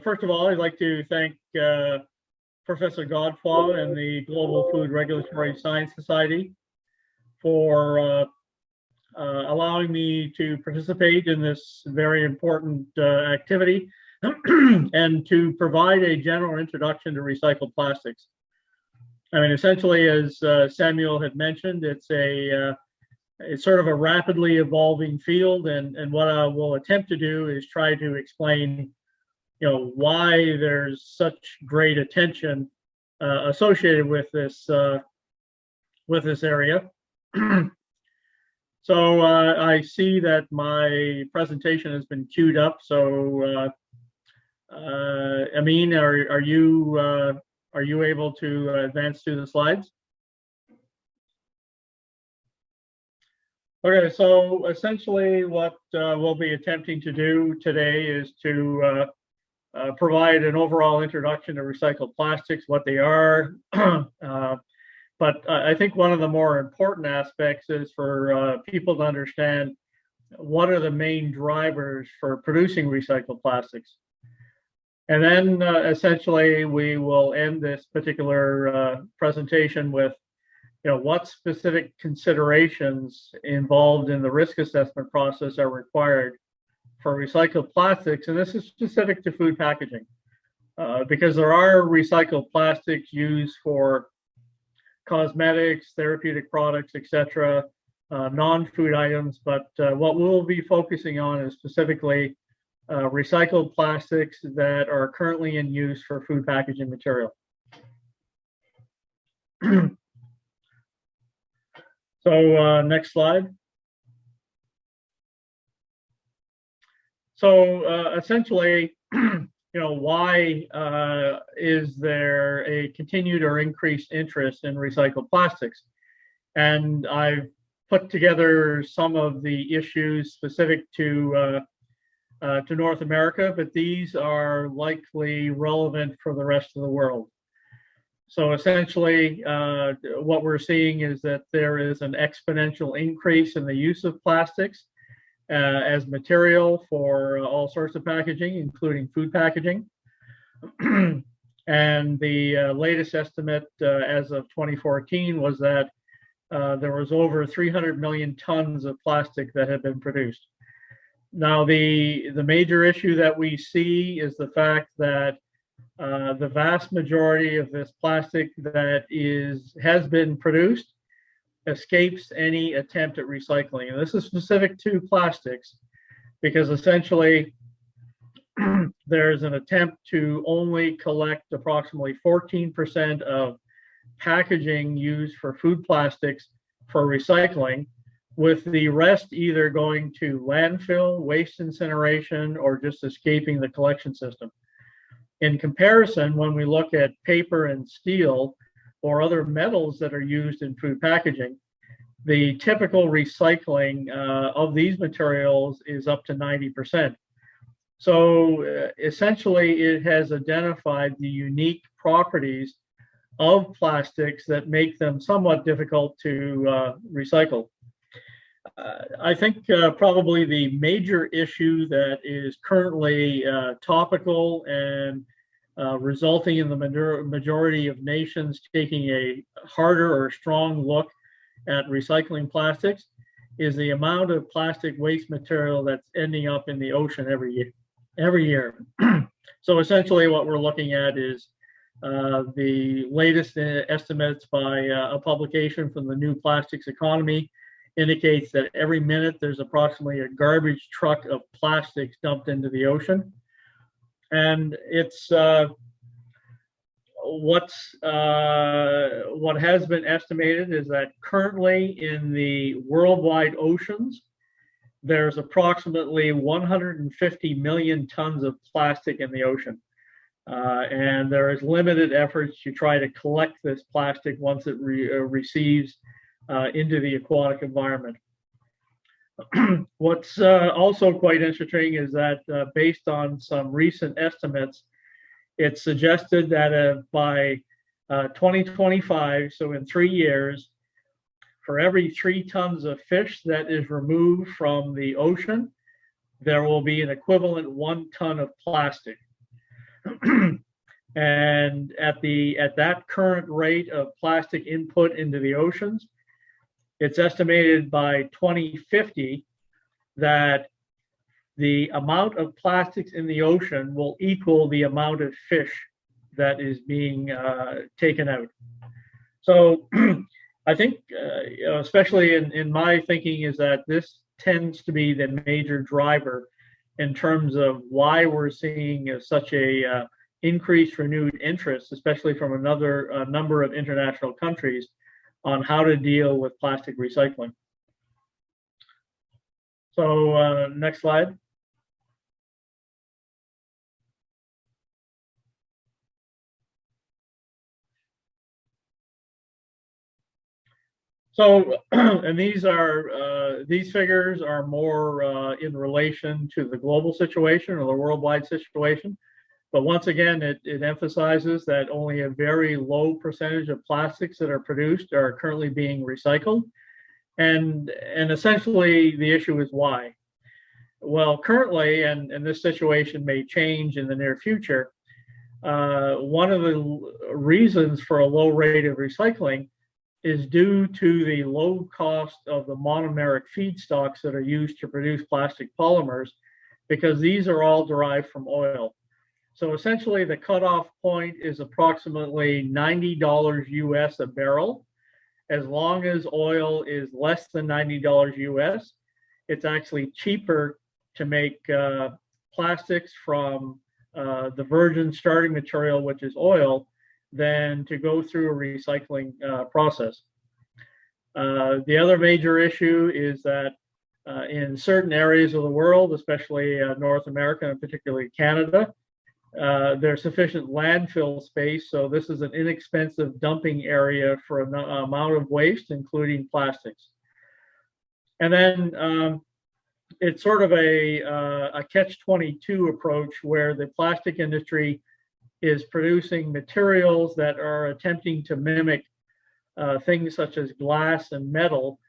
First of all, I'd like to thank Professor Godfroy and the Global Food Regulatory Science Society for allowing me to participate in this very important activity and to provide a general introduction to recycled plastics. I mean, essentially, as Samuel had mentioned, it's sort of a rapidly evolving field, and what I will attempt to do is try to explain, why there's such great attention associated with this area. So I see that my presentation has been queued up. So Amin, are you able to advance through the slides? Okay, so essentially what we'll be attempting to do today is to provide an overall introduction to recycled plastics, what they are. But I think one of the more important aspects is for people to understand what are the main drivers for producing recycled plastics. And then essentially we will end this particular presentation with what specific considerations involved in the risk assessment process are required for recycled plastics, and this is specific to food packaging, because there are recycled plastics used for cosmetics, therapeutic products, etc., non-food items, but what we'll be focusing on is specifically recycled plastics that are currently in use for food packaging material. So next slide. So essentially, why is there a continued or increased interest in recycled plastics? And I've put together some of the issues specific to North America, but these are likely relevant for the rest of the world. So essentially, what we're seeing is that there is an exponential increase in the use of plastics as material for all sorts of packaging, including food packaging. And the latest estimate as of 2014 was that there was over 300 million tons of plastic that had been produced. Now, the major issue that we see is the fact that the vast majority of this plastic that has been produced escapes any attempt at recycling. And this is specific to plastics because essentially there's an attempt to only collect approximately 14% of packaging used for food plastics for recycling, with the rest either going to landfill, waste incineration, or just escaping the collection system. In comparison, when we look at paper and steel or other metals that are used in food packaging, the typical recycling of these materials is up to 90%. So essentially, it has identified the unique properties of plastics that make them somewhat difficult to recycle. I think probably the major issue that is currently topical and resulting in the majority of nations taking a harder or strong look at recycling plastics is the amount of plastic waste material that's ending up in the ocean every year. So essentially what we're looking at is the latest estimates by a publication from the New Plastics Economy indicates that every minute there's approximately a garbage truck of plastics dumped into the ocean. And it's what has been estimated is that currently in the worldwide oceans, there's approximately 150 million tons of plastic in the ocean. And there is limited efforts to try to collect this plastic once it receives into the aquatic environment. What's also quite interesting is that based on some recent estimates, it's suggested that by 2025, so in 3 years, for every 3 tons of fish that is removed from the ocean, there will be an equivalent 1 ton of plastic. And at that current rate of plastic input into the oceans, it's estimated by 2050 that the amount of plastics in the ocean will equal the amount of fish that is being taken out. So I think, especially in my thinking, is that this tends to be the major driver in terms of why we're seeing such a increased renewed interest, especially from a number of international countries, on how to deal with plastic recycling. So next slide. So, and these figures are more in relation to the global situation or the worldwide situation. But once again, it emphasizes that only a very low percentage of plastics that are produced are currently being recycled. And essentially, the issue is why. Well, currently, and this situation may change in the near future, one of the reasons for a low rate of recycling is due to the low cost of the monomeric feedstocks that are used to produce plastic polymers, because these are all derived from oil. So essentially, the cutoff point is approximately $90 US a barrel. As long as oil is less than $90 US, it's actually cheaper to make plastics from the virgin starting material, which is oil, than to go through a recycling process. The other major issue is that in certain areas of the world, especially North America and particularly Canada, there's sufficient landfill space, so this is an inexpensive dumping area for an amount of waste, including plastics. And then it's sort of a catch-22 approach where the plastic industry is producing materials that are attempting to mimic things such as glass and metal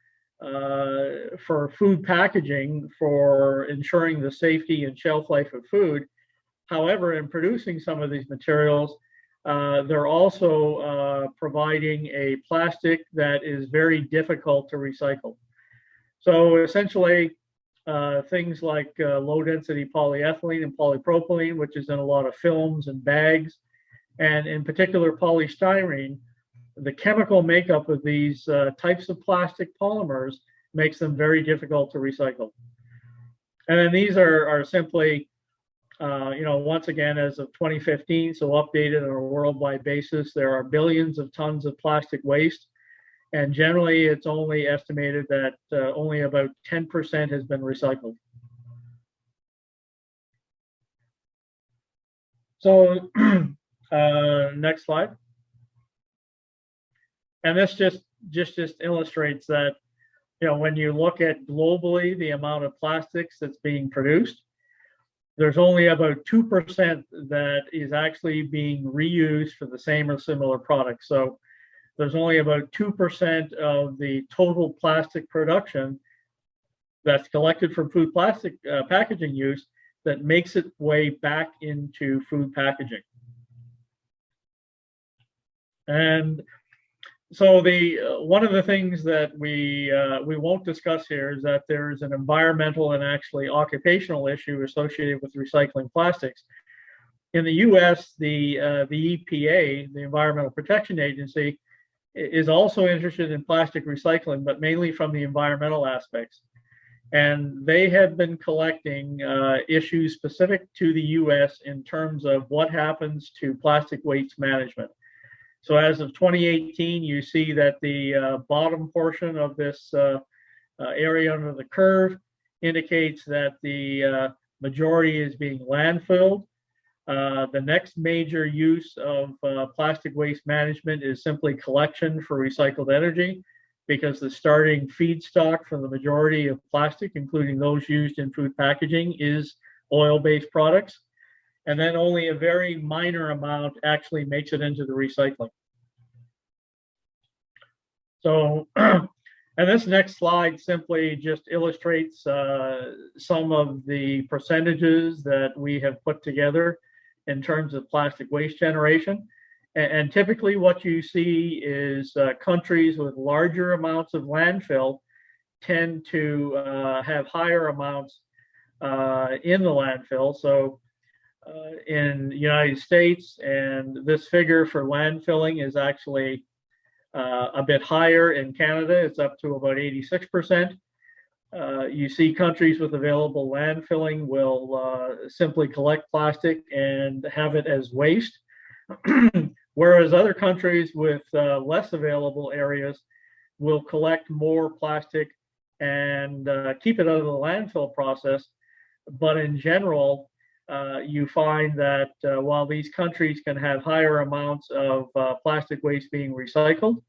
for food packaging, for ensuring the safety and shelf life of food. However, in producing some of these materials, they're also providing a plastic that is very difficult to recycle. So essentially, things like low-density polyethylene and polypropylene, which is in a lot of films and bags, and in particular polystyrene, the chemical makeup of these types of plastic polymers makes them very difficult to recycle. And then these are simply, once again, as of 2015, so updated on a worldwide basis, there are billions of tons of plastic waste. And generally, it's only estimated that only about 10% has been recycled. So next slide. And this just illustrates that, when you look at globally the amount of plastics that's being produced, there's only about 2% that is actually being reused for the same or similar products. So there's only about 2% of the total plastic production that's collected from food plastic packaging use that makes its way back into food packaging. And so one of the things that we won't discuss here is that there is an environmental and actually occupational issue associated with recycling plastics. In the U.S., the EPA, the Environmental Protection Agency, is also interested in plastic recycling, but mainly from the environmental aspects. And they have been collecting issues specific to the U.S. in terms of what happens to plastic waste management. So as of 2018, you see that the bottom portion of this area under the curve indicates that the majority is being landfilled. The next major use of plastic waste management is simply collection for recycled energy, because the starting feedstock for the majority of plastic, including those used in food packaging, is oil-based products. And then only a very minor amount actually makes it into the recycling. So And this next slide simply just illustrates some of the percentages that we have put together in terms of plastic waste generation. And typically what you see is countries with larger amounts of landfill tend to have higher amounts in the landfill. So in the United States, and this figure for landfilling is actually a bit higher in Canada. It's up to about 86%. You see countries with available landfilling will simply collect plastic and have it as waste, whereas other countries with less available areas will collect more plastic and keep it out of the landfill process. But in general, you find that while these countries can have higher amounts of plastic waste being recycled,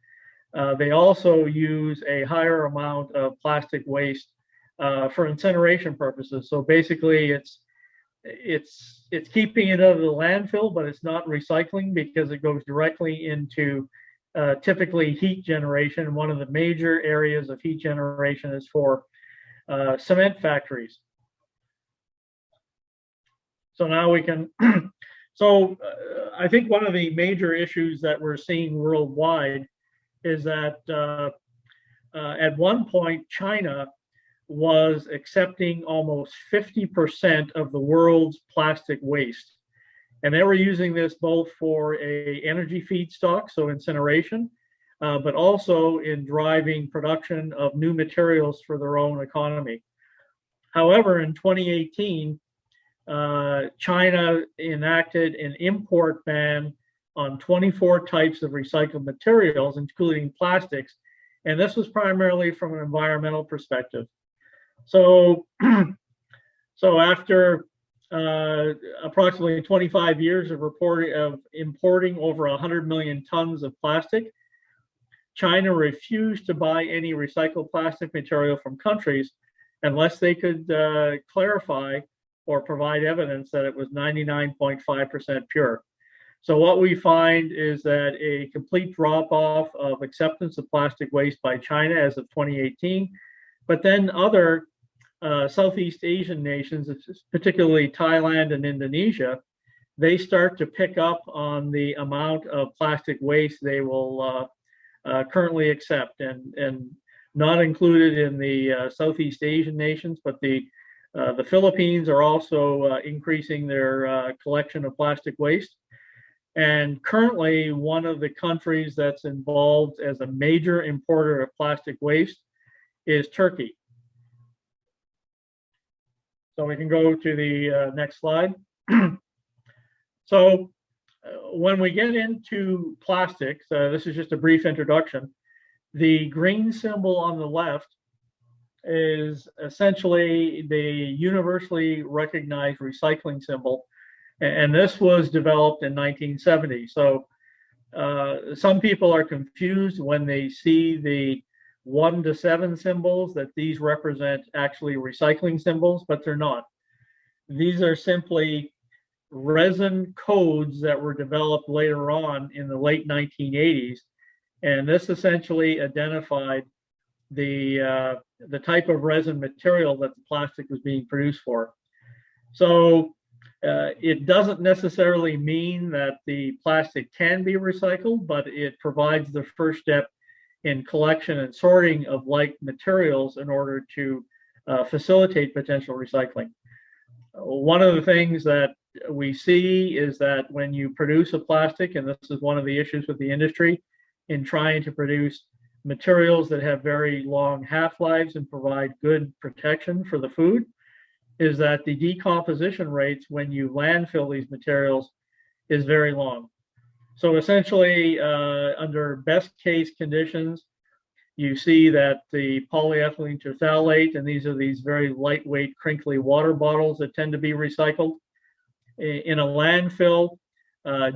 they also use a higher amount of plastic waste for incineration purposes. So basically, it's keeping it out of the landfill, but it's not recycling because it goes directly into typically heat generation. One of the major areas of heat generation is for cement factories. So now we can, I think one of the major issues that we're seeing worldwide is that at one point, China was accepting almost 50% of the world's plastic waste. And they were using this both for a energy feedstock, so incineration, but also in driving production of new materials for their own economy. However, in 2018, China enacted an import ban on 24 types of recycled materials, including plastics. And this was primarily from an environmental perspective. So, after approximately 25 years of importing over 100 million tons of plastic, China refused to buy any recycled plastic material from countries unless they could clarify or provide evidence that it was 99.5% pure. So what we find is that a complete drop-off of acceptance of plastic waste by China as of 2018, but then other Southeast Asian nations, particularly Thailand and Indonesia, they start to pick up on the amount of plastic waste they will currently accept, and not included in the Southeast Asian nations, but the Philippines are also increasing their collection of plastic waste. And currently, one of the countries that's involved as a major importer of plastic waste is Turkey. So we can go to the next slide. So when we get into plastics, this is just a brief introduction. The green symbol on the left is essentially the universally recognized recycling symbol. And this was developed in 1970. So some people are confused when they see the 1 to 7 symbols that these represent actually recycling symbols, but they're not. These are simply resin codes that were developed later on in the late 1980s. And this essentially identified the type of resin material that the plastic was being produced for. So it doesn't necessarily mean that the plastic can be recycled, but it provides the first step in collection and sorting of like materials in order to facilitate potential recycling. One of the things that we see is that when you produce a plastic, and this is one of the issues with the industry in trying to produce materials that have very long half-lives and provide good protection for the food, is that the decomposition rates when you landfill these materials is very long. So essentially, under best case conditions, you see that the polyethylene trithalate, and these are these very lightweight, crinkly water bottles that tend to be recycled. In a landfill,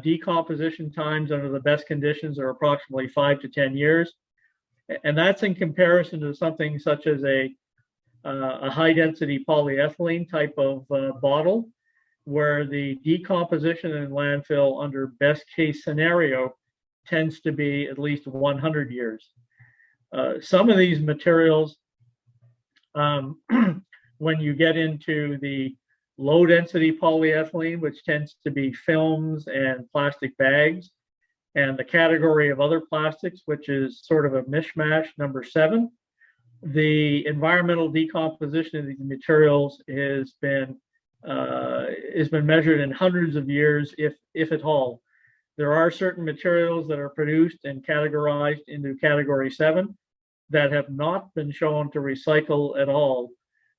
decomposition times under the best conditions are approximately 5 to 10 years. And that's in comparison to something such as a high density polyethylene type of bottle, where the decomposition in landfill under best case scenario tends to be at least 100 years. Some of these materials, when you get into the low density polyethylene, which tends to be films and plastic bags, and the category of other plastics, which is sort of a mishmash, number 7, the environmental decomposition of these materials has been measured in hundreds of years, if at all. There are certain materials that are produced and categorized into category 7 that have not been shown to recycle at all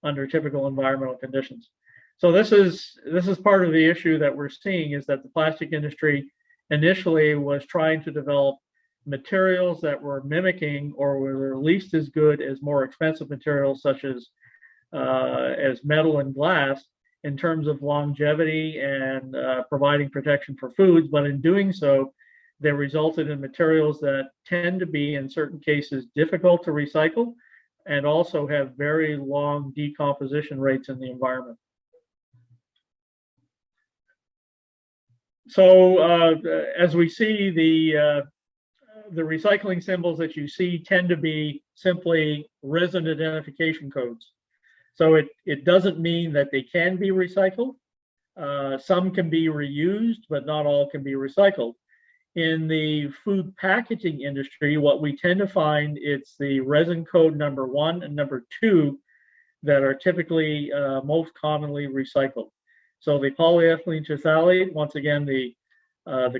under typical environmental conditions. So this is part of the issue that we're seeing, is that the plastic industry initially was trying to develop materials that were mimicking or were at least as good as more expensive materials such as metal and glass in terms of longevity and providing protection for foods. But in doing so, they resulted in materials that tend to be, in certain cases, difficult to recycle and also have very long decomposition rates in the environment. So as we see, the recycling symbols that you see tend to be simply resin identification codes. So it doesn't mean that they can be recycled. Some can be reused, but not all can be recycled. In the food packaging industry, what we tend to find, it's the resin code number 1 and number 2 that are typically most commonly recycled. So the polyethylene trithalate, once again, the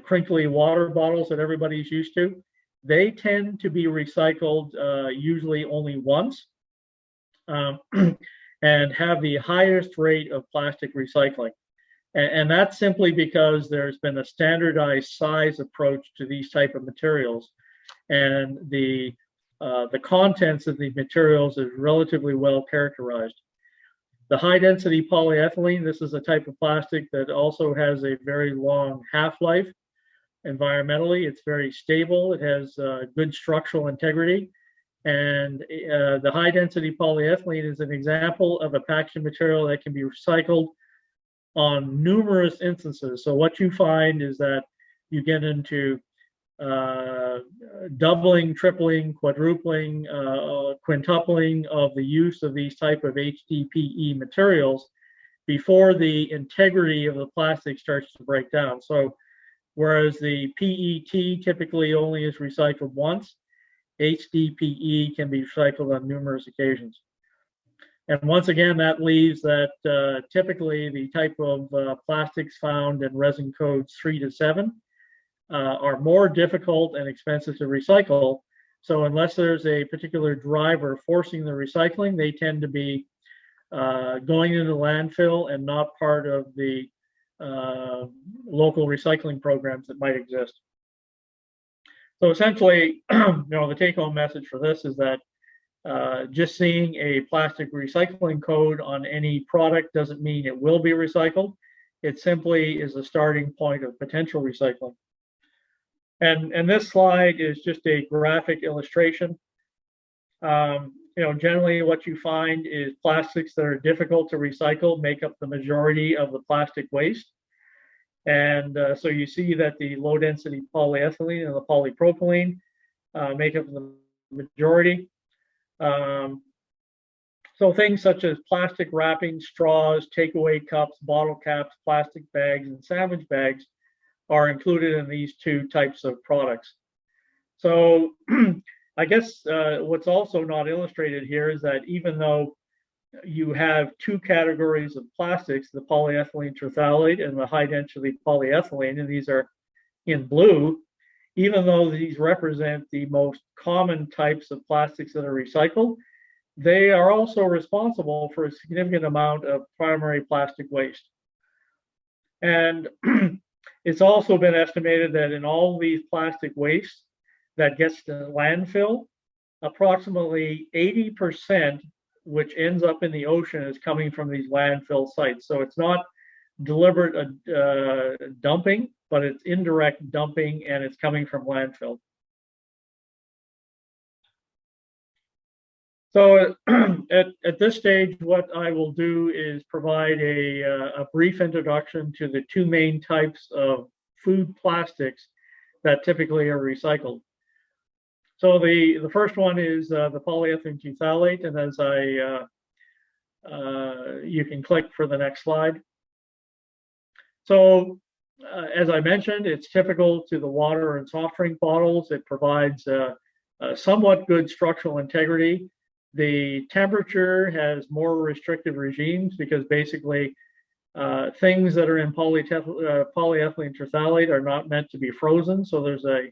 crinkly water bottles that everybody's used to, they tend to be recycled usually only once and have the highest rate of plastic recycling. And that's simply because there's been a standardized size approach to these type of materials. And the contents of these materials is relatively well characterized. The high density polyethylene, this is a type of plastic that also has a very long half-life. Environmentally, it's very stable. It has good structural integrity. And the high density polyethylene is an example of a packaging material that can be recycled on numerous instances. So what you find is that you get into doubling, tripling, quadrupling, quintupling of the use of these type of HDPE materials before the integrity of the plastic starts to break down. So whereas the PET typically only is recycled once, HDPE can be recycled on numerous occasions. And once again, that leaves that typically the type of plastics found in resin codes 3 to 7 are more difficult and expensive to recycle. So unless there's a particular driver forcing the recycling, they tend to be going into the landfill and not part of the local recycling programs that might exist. So essentially, the take-home message for this is that just seeing a plastic recycling code on any product doesn't mean it will be recycled. It simply is a starting point of potential recycling. And this slide is just a graphic illustration. Generally what you find is plastics that are difficult to recycle make up the majority of the plastic waste. And so you see that the low density polyethylene and the polypropylene make up the majority. So things such as plastic wrapping, straws, takeaway cups, bottle caps, plastic bags, and sandwich bags are included in these 2 types of products. So I guess what's also not illustrated here is that even though you have 2 categories of plastics, the polyethylene trithalate and the high density polyethylene, and these are in blue, even though these represent the most common types of plastics that are recycled, they are also responsible for a significant amount of primary plastic waste. And it's also been estimated that in all these plastic waste that gets to landfill, approximately 80%, which ends up in the ocean, is coming from these landfill sites. So it's not deliberate dumping, but it's indirect dumping, and it's coming from landfill. So at this stage, what I will do is provide a brief introduction to the 2 main types of food plastics that typically are recycled. So the first one is the polyethylene trithalate, and as you can click for the next slide. So as I mentioned, it's typical to the water and soft drink bottles. It provides somewhat good structural integrity. The temperature has more restrictive regimes because basically things that are in polyethylene terephthalate are not meant to be frozen. So there's a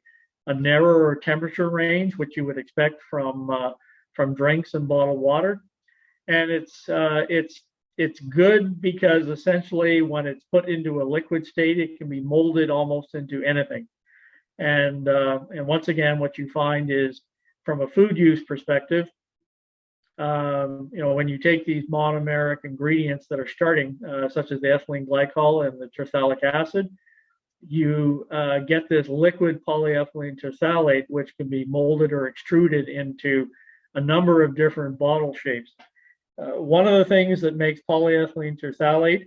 narrower temperature range, which you would expect from drinks and bottled water. And it's good because essentially when it's put into a liquid state, it can be molded almost into anything. And once again, what you find is from a food use perspective, when you take these monomeric ingredients that are starting, such as the ethylene glycol and the terephthalic acid, you get this liquid polyethylene terephthalate, which can be molded or extruded into a number of different bottle shapes. One of the things that makes polyethylene terephthalate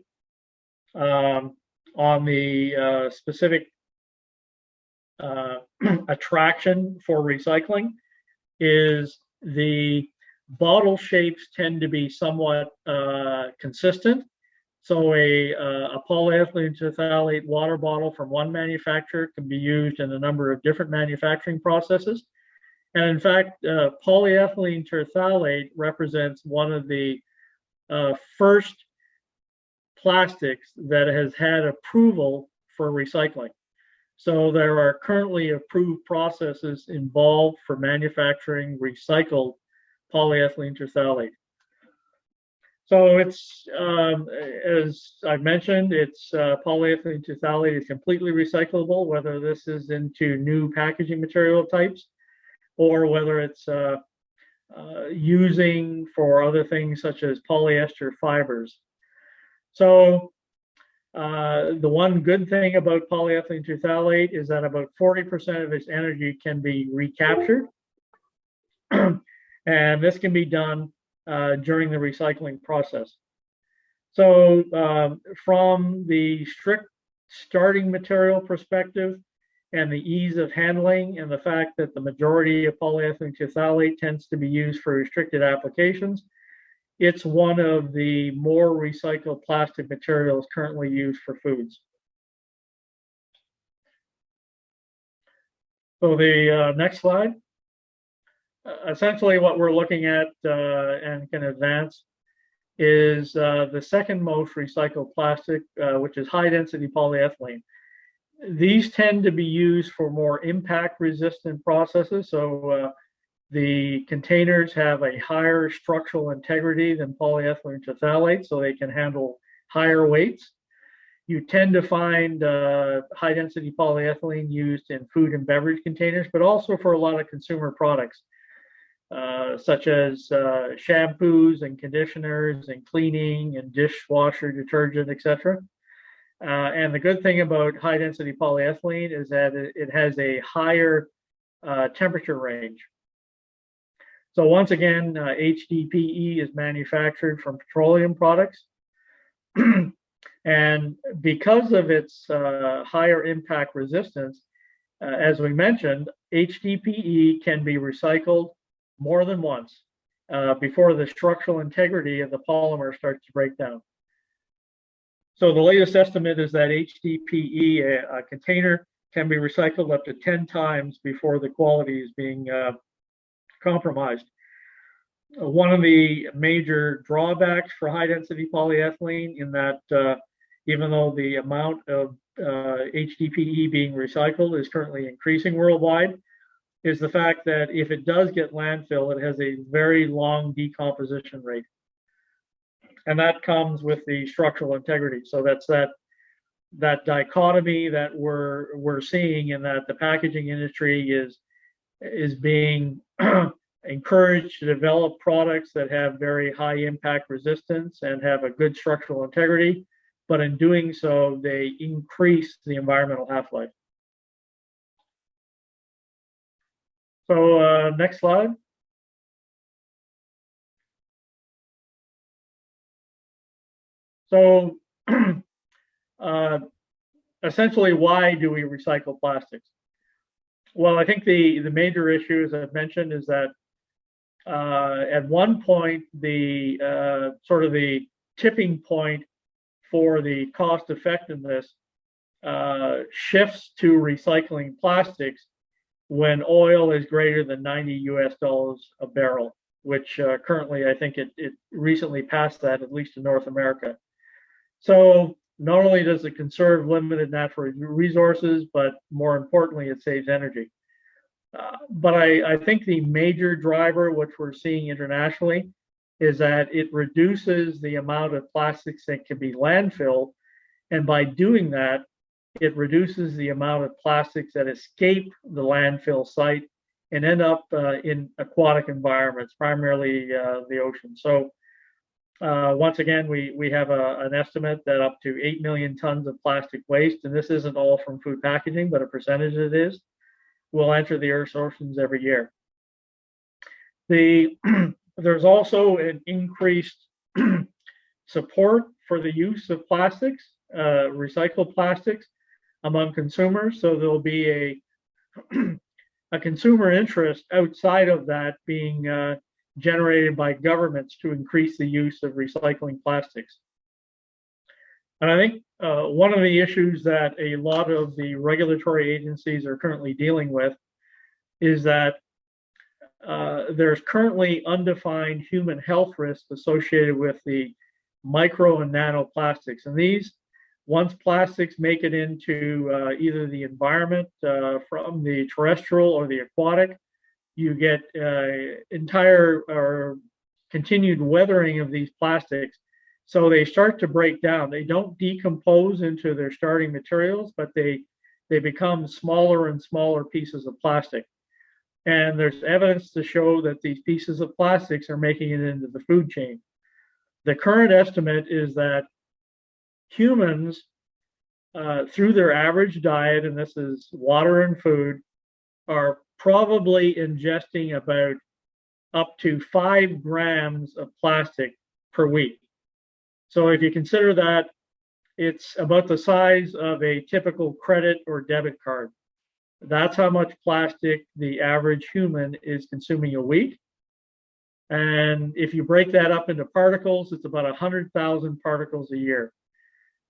on the specific attraction for recycling is the bottle shapes tend to be somewhat consistent. So a polyethylene terephthalate water bottle from one manufacturer can be used in a number of different manufacturing processes. And in fact, polyethylene terephthalate represents one of the first plastics that has had approval for recycling. So there are currently approved processes involved for manufacturing recycled polyethylene terephthalate. So it's, as I mentioned, it's polyethylene terephthalate is completely recyclable, whether this is into new packaging material types or whether it's using for other things such as polyester fibers. So the one good thing about polyethylene terephthalate is that about 40% of its energy can be recaptured. And this can be done during the recycling process. So from the strict starting material perspective and the ease of handling and the fact that the majority of polyethylene terephthalate tends to be used for restricted applications, it's one of the more recycled plastic materials currently used for foods. So the next slide. Essentially what we're looking at and can advance is the second most recycled plastic, which is high density polyethylene. These tend to be used for more impact resistant processes. So the containers have a higher structural integrity than polyethylene terephthalate, so they can handle higher weights. You tend to find high density polyethylene used in food and beverage containers, but also for a lot of consumer products. Such as shampoos and conditioners and cleaning and dishwasher detergent, etc. And the good thing about high density polyethylene is that it has a higher temperature range. So once again, HDPE is manufactured from petroleum products. And because of its higher impact resistance, as we mentioned, HDPE can be recycled more than once before the structural integrity of the polymer starts to break down. So the latest estimate is that HDPE, a container, can be recycled up to 10 times before the quality is being compromised. One of the major drawbacks for high density polyethylene in that even though the amount of HDPE being recycled is currently increasing worldwide, is the fact that if it does get landfill, it has a very long decomposition rate. And that comes with the structural integrity. So that's that dichotomy that we're seeing, in that the packaging industry is being encouraged to develop products that have very high impact resistance and have a good structural integrity, but in doing so, they increase the environmental half-life. So next slide. So essentially, why do we recycle plastics? Well, I think the major issue, as I've mentioned, is that at one point the sort of the tipping point for the cost effectiveness shifts to recycling plastics when oil is greater than 90 US dollars a barrel, which currently I think it recently passed that, at least in North America. So not only does it conserve limited natural resources, but more importantly, it saves energy. But I think the major driver, which we're seeing internationally, is that it reduces the amount of plastics that can be landfilled. And by doing that, it reduces the amount of plastics that escape the landfill site and end up in aquatic environments, primarily the ocean. So once again, we have an estimate that up to 8 million tons of plastic waste, and this isn't all from food packaging, but a percentage of it is, will enter the Earth's oceans every year. There's also an increased support for the use of plastics, recycled plastics, among consumers. So there'll be a consumer interest outside of that being generated by governments to increase the use of recycling plastics. And I think one of the issues that a lot of the regulatory agencies are currently dealing with is that there's currently undefined human health risks associated with the micro and nanoplastics. And these, once plastics make it into either the environment from the terrestrial or the aquatic, you get entire or continued weathering of these plastics. So they start to break down. They don't decompose into their starting materials, but they become smaller and smaller pieces of plastic. And there's evidence to show that these pieces of plastics are making it into the food chain. The current estimate is that humans, through their average diet, and this is water and food, are probably ingesting about up to 5 grams of plastic per week. So if you consider that, it's about the size of a typical credit or debit card. That's how much plastic the average human is consuming a week. And if you break that up into particles, it's about 100,000 particles a year.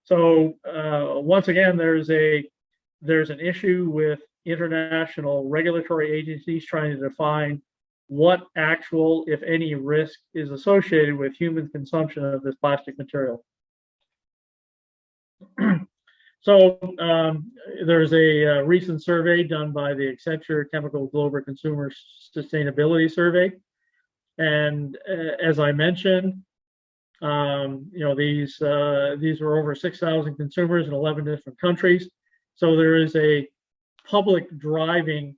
So once again, there's an issue with international regulatory agencies trying to define what actual, if any, risk is associated with human consumption of this plastic material. So there's a recent survey done by the Accenture Chemical Global Consumer Sustainability Survey. And as I mentioned, these were over 6,000 consumers in 11 different countries. So there is a public driving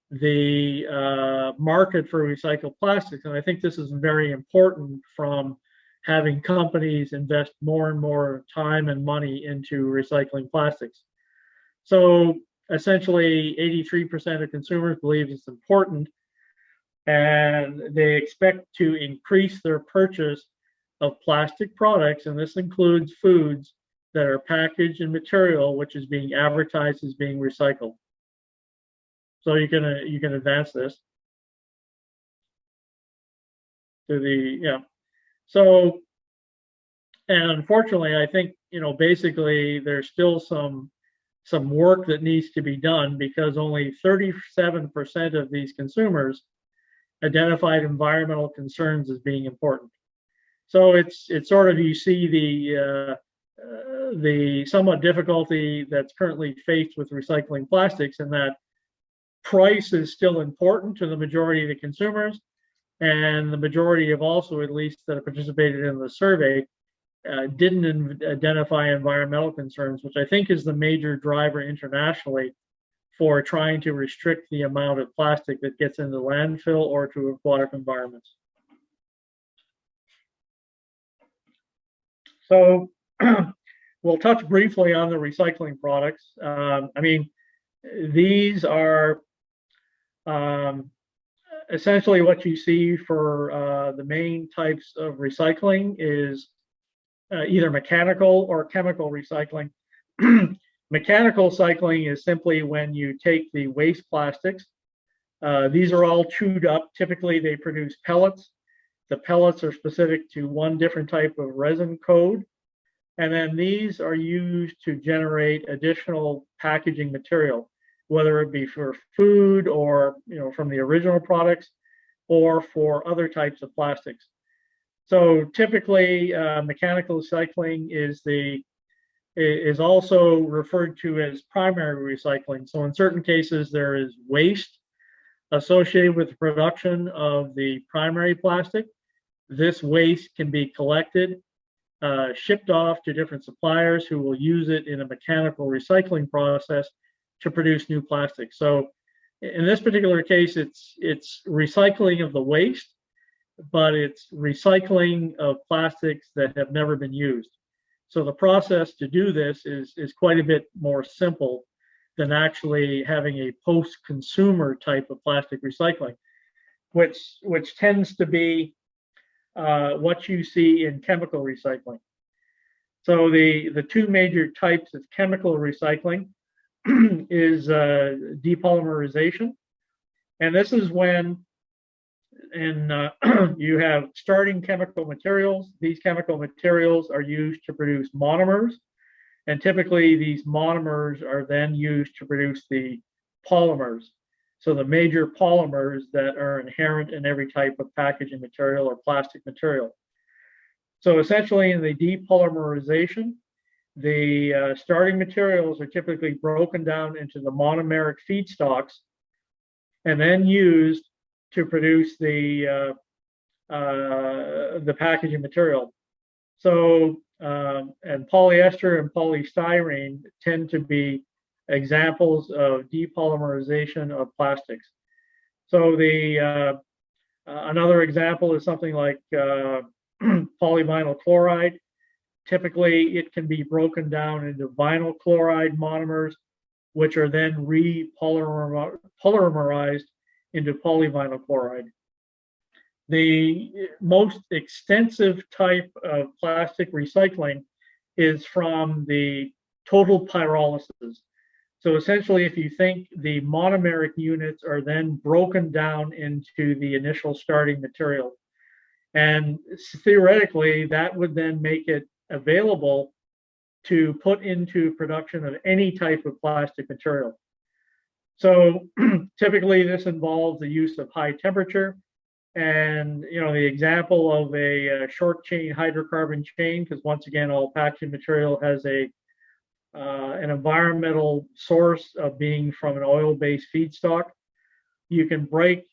the market for recycled plastics. And I think this is very important from having companies invest more and more time and money into recycling plastics. So essentially 83% of consumers believe it's important, and they expect to increase their purchase of plastic products, and this includes foods that are packaged in material which is being advertised as being recycled. So you can advance this to the So, and unfortunately, I think basically there's still some work that needs to be done, because only 37% of these consumers identified environmental concerns as being important. So it's sort of, you see the somewhat difficulty that's currently faced with recycling plastics, in that price is still important to the majority of the consumers, and the majority of also, at least that participated in the survey, didn't identify environmental concerns, which I think is the major driver internationally for trying to restrict the amount of plastic that gets into landfill or to aquatic environments. So we'll touch briefly on the recycling products. These are essentially what you see for the main types of recycling is either mechanical or chemical recycling. Mechanical cycling is simply when you take the waste plastics. These are all chewed up. Typically, they produce pellets. The pellets are specific to one different type of resin code. And then these are used to generate additional packaging material, whether it be for food or from the original products or for other types of plastics. So typically, mechanical recycling is also referred to as primary recycling. So in certain cases, there is waste associated with the production of the primary plastic. This waste can be collected, shipped off to different suppliers who will use it in a mechanical recycling process to produce new plastic. So in this particular case, it's recycling of the waste, but it's recycling of plastics that have never been used. So the process to do this is quite a bit more simple than actually having a post-consumer type of plastic recycling, which tends to be what you see in chemical recycling. So the two major types of chemical recycling is depolymerization, and this is when you have starting chemical materials. These chemical materials are used to produce monomers, and typically these monomers are then used to produce the polymers. So the major polymers that are inherent in every type of packaging material or plastic material. So essentially in the depolymerization, the starting materials are typically broken down into the monomeric feedstocks and then used to produce the packaging material. So, and polyester and polystyrene tend to be examples of depolymerization of plastics. So another example is something like polyvinyl chloride. Typically, it can be broken down into vinyl chloride monomers, which are then polymerized into polyvinyl chloride. The most extensive type of plastic recycling is from the total pyrolysis. So essentially, if you think the monomeric units are then broken down into the initial starting material, and theoretically, that would then make it available to put into production of any type of plastic material. So typically, this involves the use of high temperature. And the example of a short chain hydrocarbon chain, because once again, all packaging material has an environmental source of being from an oil-based feedstock. You can break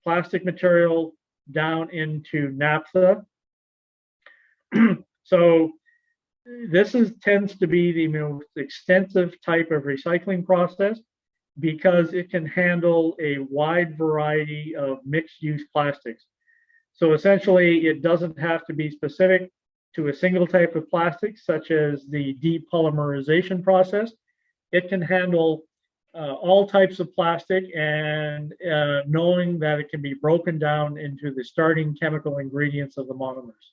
plastic material down into naphtha. So this tends to be the most extensive type of recycling process because it can handle a wide variety of mixed-use plastics. So essentially, it doesn't have to be specific to a single type of plastic, such as the depolymerization process. It can handle all types of plastic, and knowing that it can be broken down into the starting chemical ingredients of the monomers.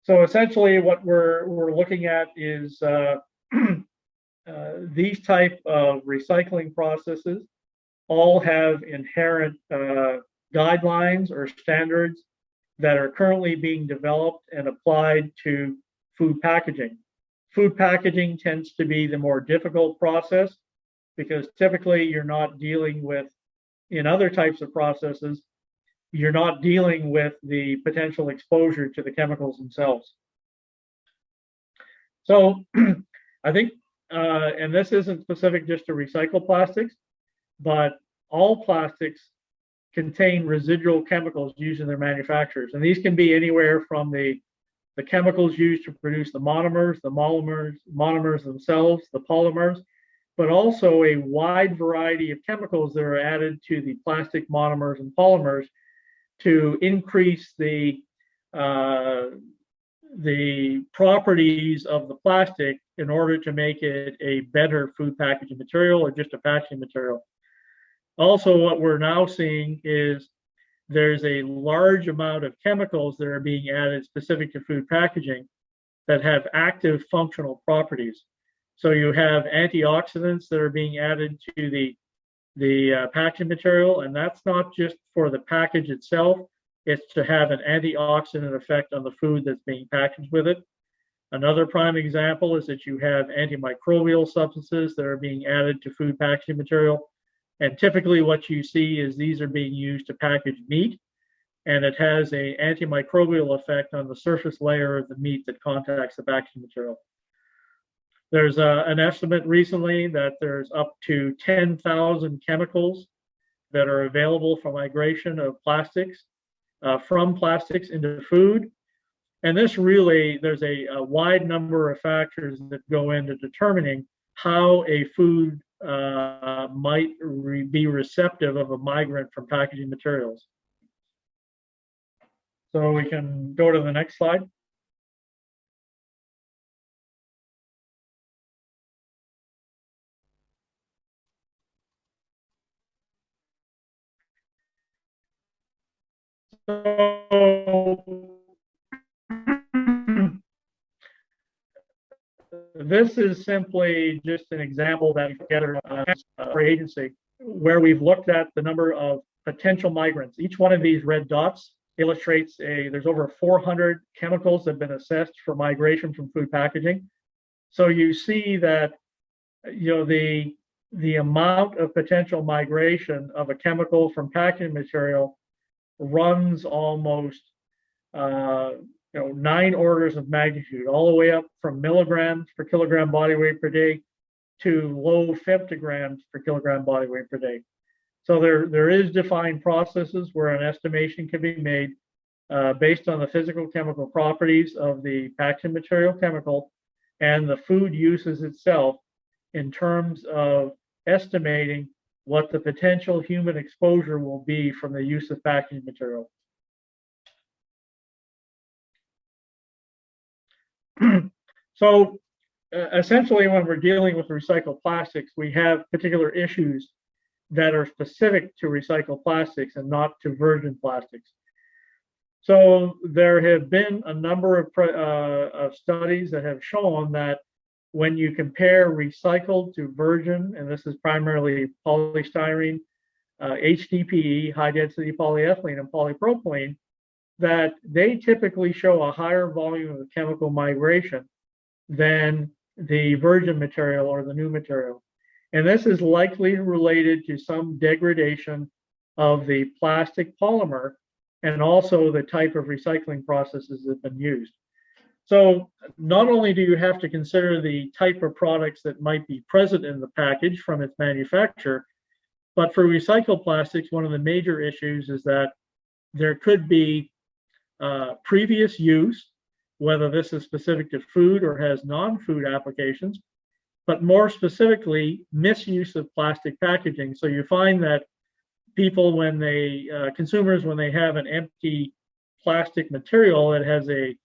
So essentially, what we're looking at is these type of recycling processes all have inherent guidelines or standards that are currently being developed and applied to food packaging. Food packaging tends to be the more difficult process because typically you're not dealing with, in other types of processes, you're not dealing with the potential exposure to the chemicals themselves. So I think, and this isn't specific just to recycled plastics, but all plastics contain residual chemicals used in their manufacturers. And these can be anywhere from the chemicals used to produce the monomers themselves, the polymers, but also a wide variety of chemicals that are added to the plastic monomers and polymers to increase the properties of the plastic in order to make it a better food packaging material or just a packaging material. Also, what we're now seeing is there's a large amount of chemicals that are being added specific to food packaging. that have active functional properties. So you have antioxidants that are being added to the packaging material, and that's not just for the package itself, it's to have an antioxidant effect on the food that's being packaged with it. Another prime example is that you have antimicrobial substances that are being added to food packaging material. And typically what you see is these are being used to package meat, and it has an antimicrobial effect on the surface layer of the meat that contacts the packaging material. There's an estimate recently that there's up to 10,000 chemicals that are available for migration of plastics from plastics into food. And this really, there's a wide number of factors that go into determining how a food might be receptive of a migrant from packaging materials. So we can go to the next slide. So this is simply just an example that we together for agency where we've looked at the number of potential migrants. Each one of these red dots illustrates there's over 400 chemicals that have been assessed for migration from food packaging. So you see that, you know, the amount of potential migration of a chemical from packaging material runs almost 9 orders of magnitude, all the way up from milligrams per kilogram body weight per day to low femtograms per kilogram body weight per day. So there is defined processes where an estimation can be made based on the physical chemical properties of the packaging material chemical and the food uses itself in terms of estimating what the potential human exposure will be from the use of packaging material. So essentially, when we're dealing with recycled plastics, we have particular issues that are specific to recycled plastics and not to virgin plastics. So there have been a number of studies that have shown that when you compare recycled to virgin, and this is primarily polystyrene, HDPE, high density polyethylene, and polypropylene, that they typically show a higher volume of chemical migration than the virgin material or the new material. And this is likely related to some degradation of the plastic polymer and also the type of recycling processes that have been used. So not only do you have to consider the type of products that might be present in the package from its manufacturer, but for recycled plastics, one of the major issues is that there could be previous use, whether this is specific to food or has non-food applications, but more specifically, misuse of plastic packaging. So you find that people, when they, consumers, when they have an empty plastic material that has a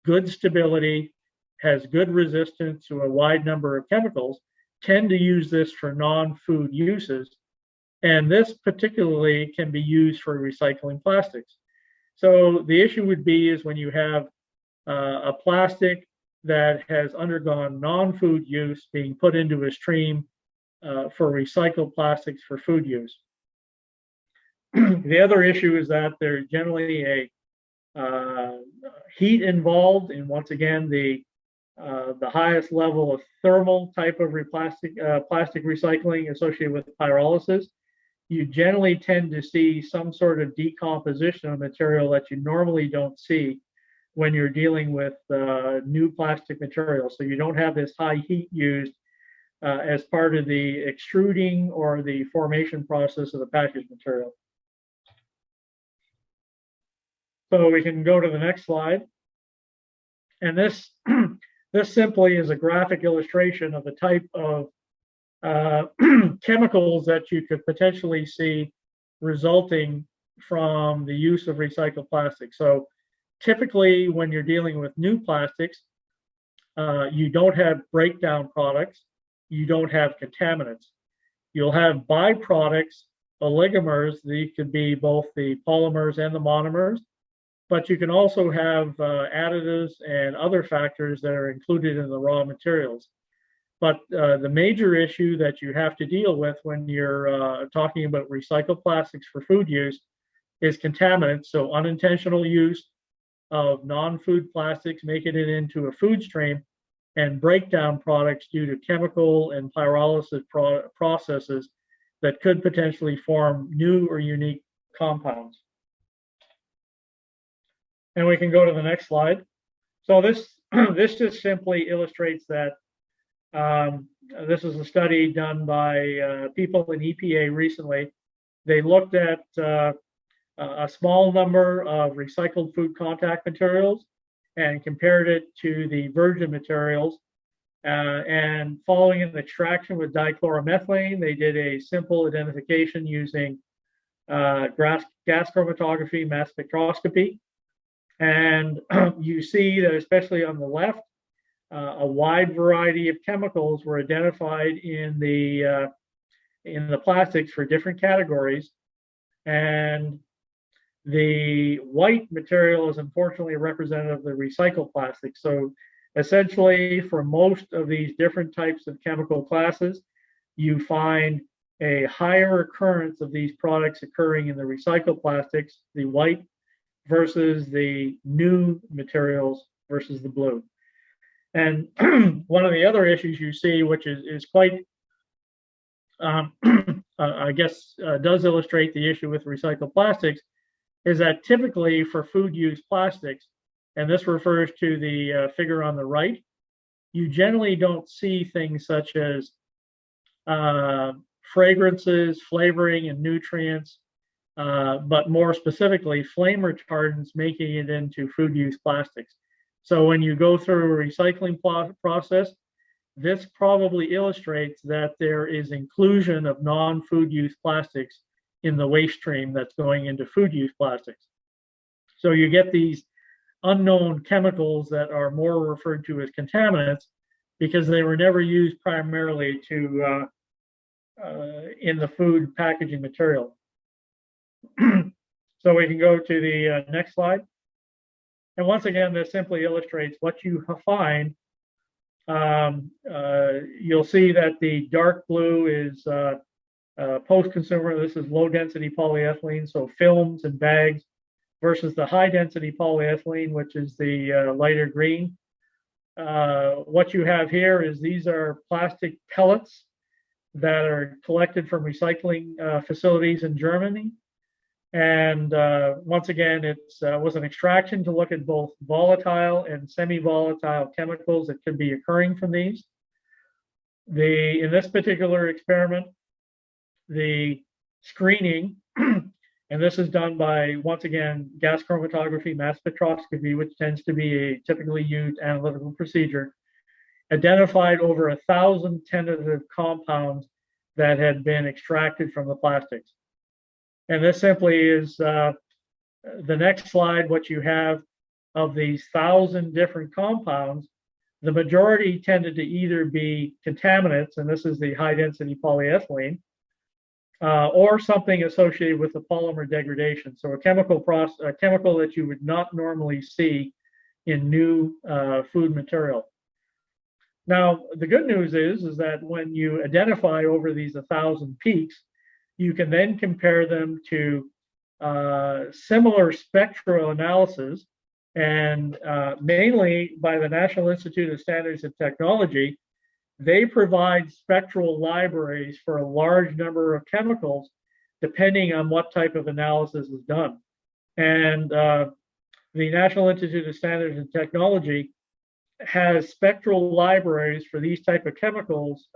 good stability, has good resistance to a wide number of chemicals, tend to use this for non-food uses. And this particularly can be used for recycling plastics. So the issue would be is when you have a plastic that has undergone non-food use being put into a stream for recycled plastics for food use. The other issue is that there's generally a heat involved, and once again, the highest level of thermal type of plastic recycling associated with pyrolysis. You generally tend to see some sort of decomposition of material that you normally don't see when you're dealing with new plastic material. So you don't have this high heat used as part of the extruding or the formation process of the packaged material. So we can go to the next slide. And this, this simply is a graphic illustration of the type of chemicals that you could potentially see resulting from the use of recycled plastic. So typically when you're dealing with new plastics, you don't have breakdown products, you don't have contaminants. You'll have byproducts, oligomers. These could be both the polymers and the monomers, but you can also have additives and other factors that are included in the raw materials. But the major issue that you have to deal with when you're talking about recycled plastics for food use is contaminants. So unintentional use of non-food plastics, making it into a food stream, and breakdown products due to chemical and pyrolysis processes that could potentially form new or unique compounds. And we can go to the next slide. So this just simply illustrates that this is a study done by people in EPA recently. They looked at a small number of recycled food contact materials and compared it to the virgin materials. And following an extraction with dichloromethane, they did a simple identification using gas chromatography, mass spectroscopy. And you see that, especially on the left, a wide variety of chemicals were identified in the plastics for different categories. And the white material is unfortunately representative of the recycled plastic. So essentially, for most of these different types of chemical classes, you find a higher occurrence of these products occurring in the recycled plastics, the white, versus the new materials versus the blue. And one of the other issues you see, which is quite, I guess, does illustrate the issue with recycled plastics, is that typically for food use plastics, and this refers to the figure on the right, you generally don't see things such as fragrances, flavoring, and nutrients, but more specifically, flame retardants making it into food use plastics. So when you go through a recycling process, this probably illustrates that there is inclusion of non-food use plastics in the waste stream that's going into food use plastics. So you get these unknown chemicals that are more referred to as contaminants because they were never used primarily to in the food packaging material. So we can go to the next slide. And once again, this simply illustrates what you find. You'll see that the dark blue is post-consumer. This is low-density polyethylene, so films and bags, versus the high-density polyethylene, which is the lighter green. What you have here is these are plastic pellets that are collected from recycling facilities in Germany. And once again, it was an extraction to look at both volatile and semi-volatile chemicals that could be occurring from these. In this particular experiment, the screening, and this is done by, once again, gas chromatography, mass spectroscopy, which tends to be a typically used analytical procedure, identified over 1,000 tentative compounds that had been extracted from the plastics. And this simply is the next slide. What you have of these 1,000 different compounds, the majority tended to either be contaminants, and this is the high density polyethylene, or something associated with the polymer degradation. So a chemical that you would not normally see in new food material. Now, the good news is that when you identify over these 1,000 peaks, you can then compare them to similar spectral analysis, and mainly by the National Institute of Standards and Technology. They provide spectral libraries for a large number of chemicals, depending on what type of analysis is done. And the National Institute of Standards and Technology has spectral libraries for these type of chemicals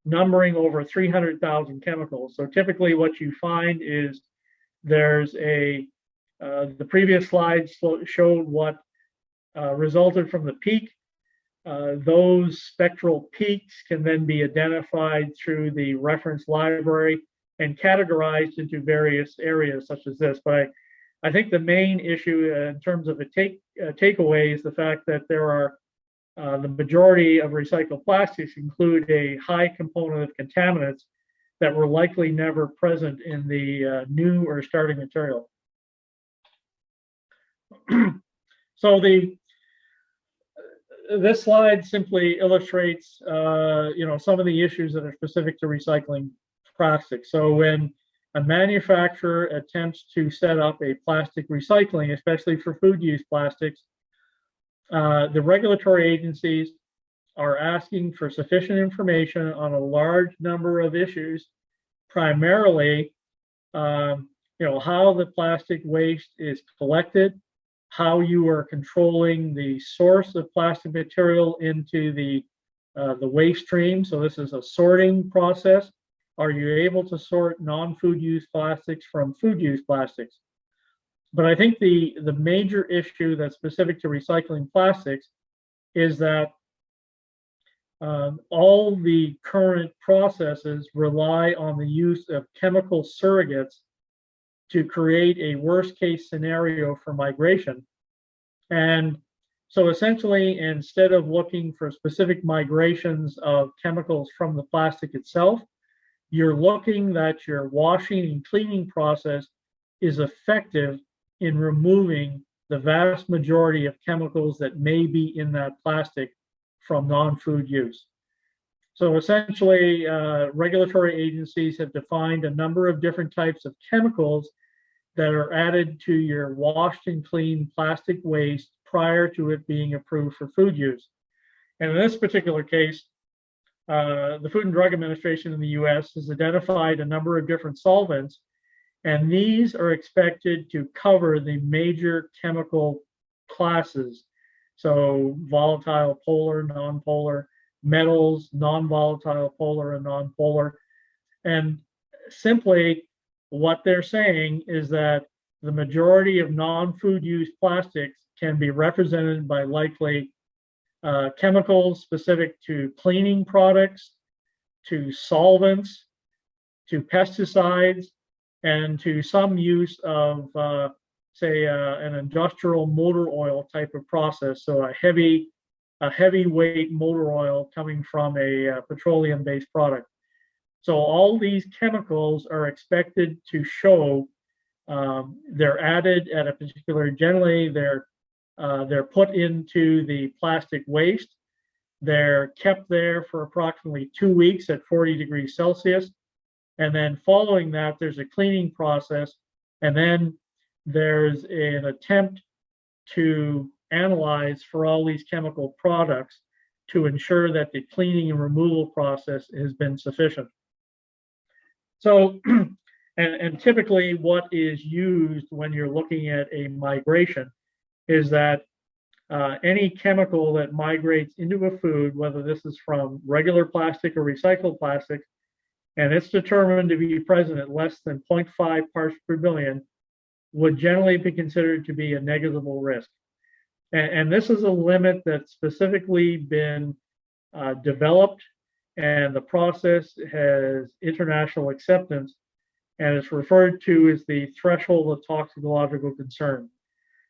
numbering over 300,000 chemicals. So typically what you find is there's the previous slide showed what resulted from the peak. Those spectral peaks can then be identified through the reference library and categorized into various areas such as this. But I think the main issue in terms of a takeaway is the fact that there are the majority of recycled plastics include a high component of contaminants that were likely never present in the new or starting material. So this slide simply illustrates, some of the issues that are specific to recycling plastics. So when a manufacturer attempts to set up a plastic recycling, especially for food use plastics, the regulatory agencies are asking for sufficient information on a large number of issues, primarily, how the plastic waste is collected, how you are controlling the source of plastic material into the waste stream. So this is a sorting process. Are you able to sort non-food use plastics from food use plastics? But I think the major issue that's specific to recycling plastics is that all the current processes rely on the use of chemical surrogates to create a worst case scenario for migration. And so essentially, instead of looking for specific migrations of chemicals from the plastic itself, you're looking that your washing and cleaning process is effective in removing the vast majority of chemicals that may be in that plastic from non-food use. So essentially, regulatory agencies have defined a number of different types of chemicals that are added to your washed and cleaned plastic waste prior to it being approved for food use. And in this particular case, the Food and Drug Administration in the US has identified a number of different solvents, and these are expected to cover the major chemical classes. So volatile, polar, nonpolar, metals, non-volatile, polar, and nonpolar. And simply what they're saying is that the majority of non-food use plastics can be represented by likely chemicals specific to cleaning products, to solvents, to pesticides, and to some use of, say, an industrial motor oil type of process. So a heavyweight motor oil coming from a petroleum-based product. So all these chemicals are expected to show they're added at a particular. Generally, they're put into the plastic waste. They're kept there for approximately 2 weeks at 40 degrees Celsius. And then following that, there's a cleaning process. And then there's an attempt to analyze for all these chemical products to ensure that the cleaning and removal process has been sufficient. So, and typically what is used when you're looking at a migration is that any chemical that migrates into a food, whether this is from regular plastic or recycled plastic, and it's determined to be present at less than 0.5 parts per billion, would generally be considered to be a negligible risk. And this is a limit that's specifically been developed, and the process has international acceptance, and it's referred to as the threshold of toxicological concern.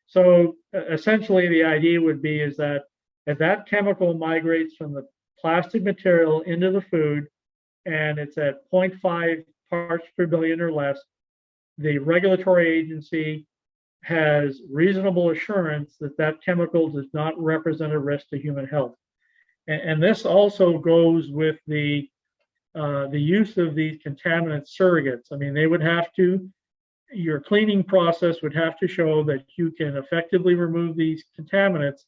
So essentially, the idea would be is that if that chemical migrates from the plastic material into the food, and it's at 0.5 parts per billion or less, the regulatory agency has reasonable assurance that that chemical does not represent a risk to human health. And this also goes with the use of these contaminant surrogates. I mean, they would have to, your cleaning process would have to show that you can effectively remove these contaminants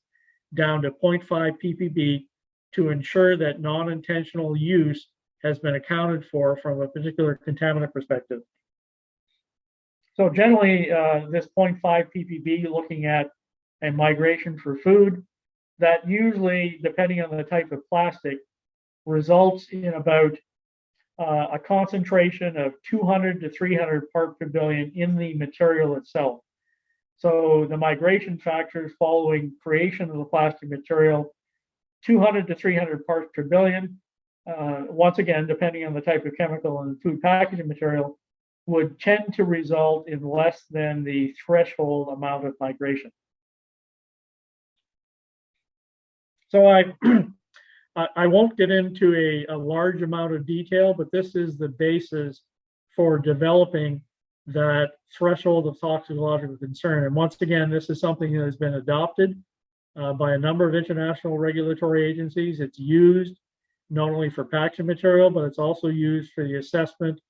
down to 0.5 ppb to ensure that non-intentional use has been accounted for from a particular contaminant perspective. So generally, this 0.5 ppb, looking at a migration for food, that usually, depending on the type of plastic, results in about a concentration of 200 to 300 parts per billion in the material itself. So the migration factors following creation of the plastic material, 200 to 300 parts per billion, once again, depending on the type of chemical and food packaging material, would tend to result in less than the threshold amount of migration. So I won't get into a large amount of detail, but this is the basis for developing that threshold of toxicological concern. And once again, this is something that has been adopted by a number of international regulatory agencies. It's used not only for packaging material, but it's also used for the assessment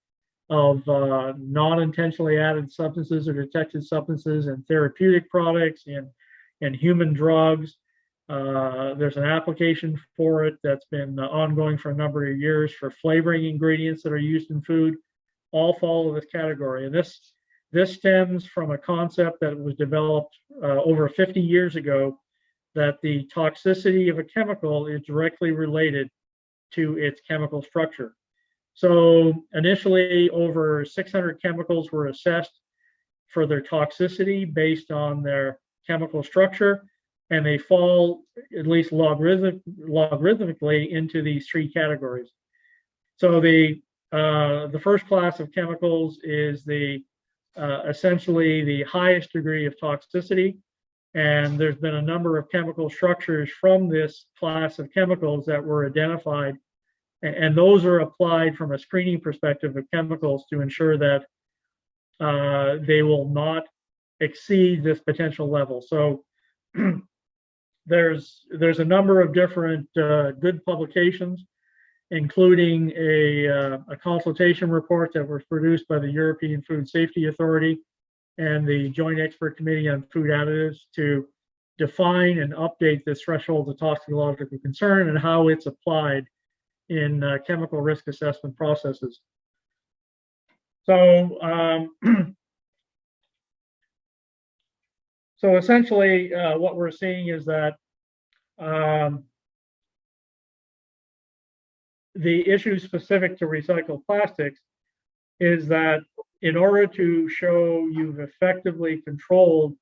of non-intentionally added substances or detected substances in therapeutic products, in human drugs. There's an application for it that's been ongoing for a number of years for flavoring ingredients that are used in food. All follow this category. And this stems from a concept that was developed over 50 years ago, that the toxicity of a chemical is directly related to its chemical structure. So initially, over 600 chemicals were assessed for their toxicity based on their chemical structure, and they fall at least logarithmically into these three categories. So the first class of chemicals is essentially the highest degree of toxicity, and there's been a number of chemical structures from this class of chemicals that were identified, and those are applied from a screening perspective of chemicals to ensure that they will not exceed this potential level. So there's a number of different good publications, including a consultation report that was produced by the European Food Safety Authority and the Joint Expert Committee on Food Additives to define and update this threshold of toxicological concern and how it's applied in chemical risk assessment processes. So, so essentially what we're seeing is that the issue specific to recycled plastics is that in order to show you've effectively controlled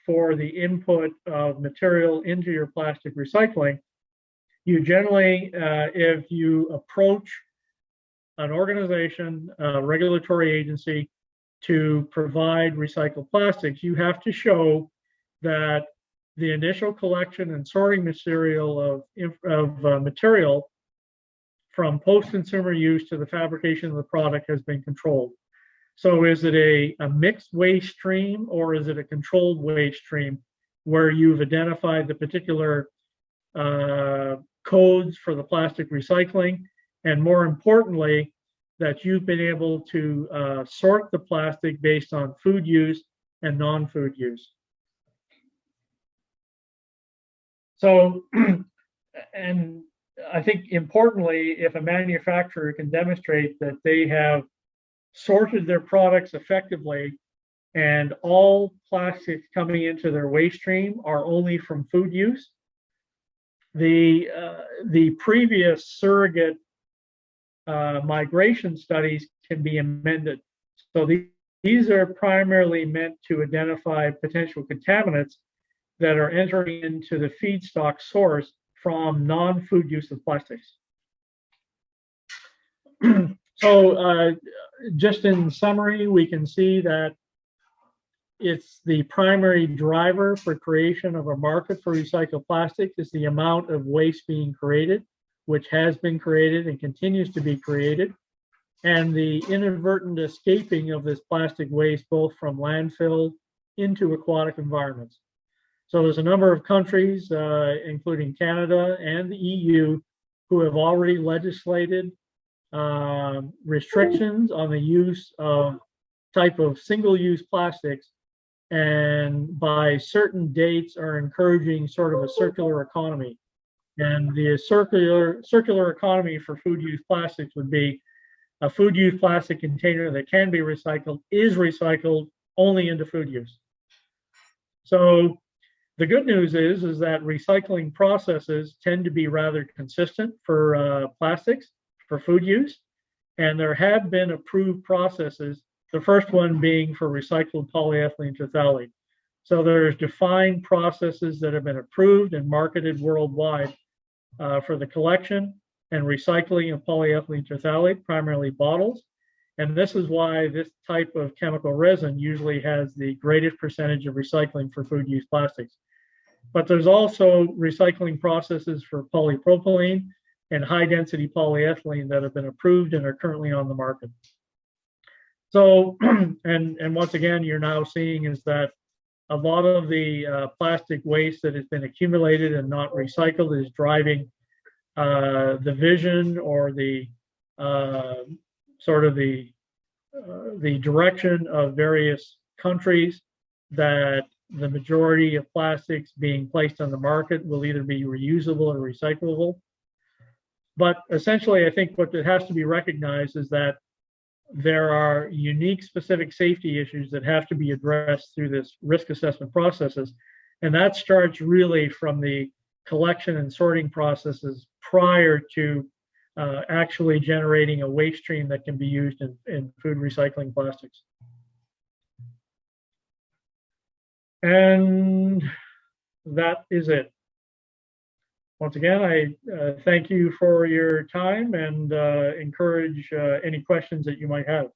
for the input of material into your plastic recycling, you generally, if you approach an organization, a regulatory agency to provide recycled plastics, you have to show that the initial collection and sorting material of material from post-consumer use to the fabrication of the product has been controlled. So is it a mixed waste stream, or is it a controlled waste stream where you've identified the particular codes for the plastic recycling, and more importantly, that you've been able to sort the plastic based on food use and non-food use. So, and I think importantly, if a manufacturer can demonstrate that they have sorted their products effectively and all plastics coming into their waste stream are only from food use, the previous surrogate migration studies can be amended. So these are primarily meant to identify potential contaminants that are entering into the feedstock source from non-food use of plastics. So just in summary, we can see that it's the primary driver for creation of a market for recycled plastics is the amount of waste being created, which has been created and continues to be created, and the inadvertent escaping of this plastic waste both from landfill into aquatic environments. So there's a number of countries, including Canada and the EU, who have already legislated restrictions on the use of type of single-use plastics, and by certain dates are encouraging sort of a circular economy. And the circular economy for food-use plastics would be a food-use plastic container that can be recycled is recycled only into food use. So the good news is that recycling processes tend to be rather consistent for plastics for food use, and there have been approved processes, the first one being for recycled polyethylene trithalate. So there's defined processes that have been approved and marketed worldwide for the collection and recycling of polyethylene trithalate, primarily bottles. And this is why this type of chemical resin usually has the greatest percentage of recycling for food use plastics. But there's also recycling processes for polypropylene and high density polyethylene that have been approved and are currently on the market. So, and once again, you're now seeing is that a lot of the plastic waste that has been accumulated and not recycled is driving the vision or the sort of the direction of various countries that the majority of plastics being placed on the market will either be reusable or recyclable. But essentially, I think what has to be recognized is that there are unique specific safety issues that have to be addressed through this risk assessment processes. And that starts really from the collection and sorting processes prior to actually generating a waste stream that can be used in food recycling plastics. And that is it. Once again, I thank you for your time and encourage any questions that you might have.